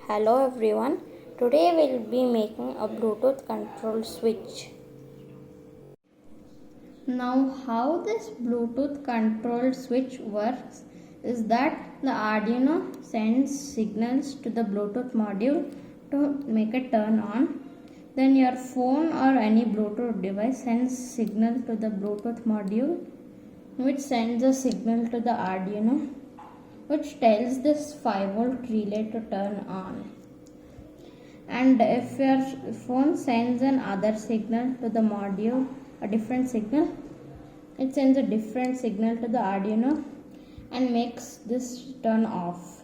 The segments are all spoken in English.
Hello everyone. Today we'll be making a Bluetooth control switch. Now how this Bluetooth control switch works is that the Arduino sends signals to the Bluetooth module to make it turn on. Then your phone or any Bluetooth device sends signal to the Bluetooth module, which sends a signal to the Arduino, which tells this 5-volt relay to turn on. And if your phone sends another signal to the module, a different signal, it sends a different signal to the Arduino and makes this turn off.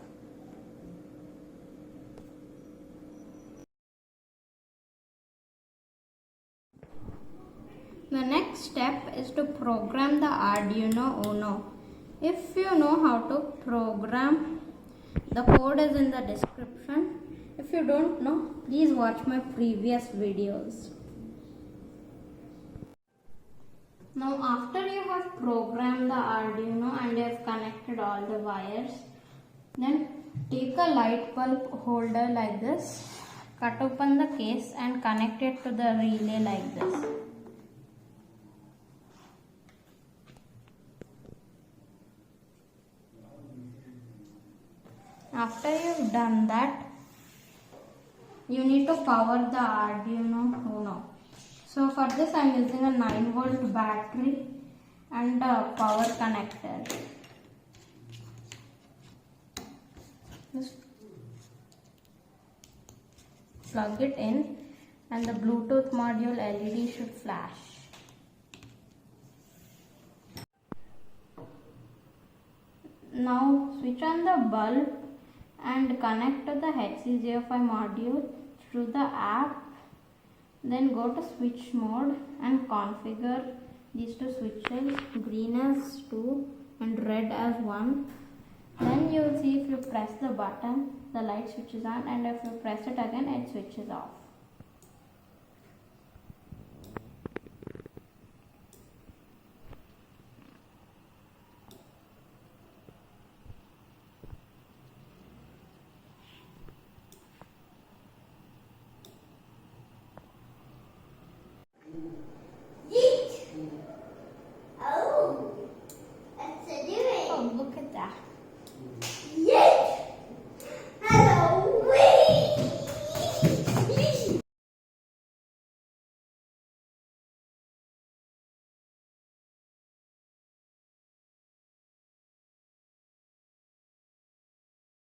The next step is to program the Arduino Uno. If you know how to program, the code is in the description. If you don't know, please watch my previous videos. Now after you have programmed the Arduino and you have connected all the wires, then take a light bulb holder like this, cut open the case and connect it to the relay like this. After you've done that, you need to power the Arduino Uno. So for this I am using a 9-volt battery and a power connector. Just plug it in and the Bluetooth module LED should flash. Now switch on the bulb and connect to the HCGFI module through the app. Then go to switch mode and configure these two switches, green as 2 and red as 1. Then you will see if you press the button, the light switches on, and if you press it again, it switches off.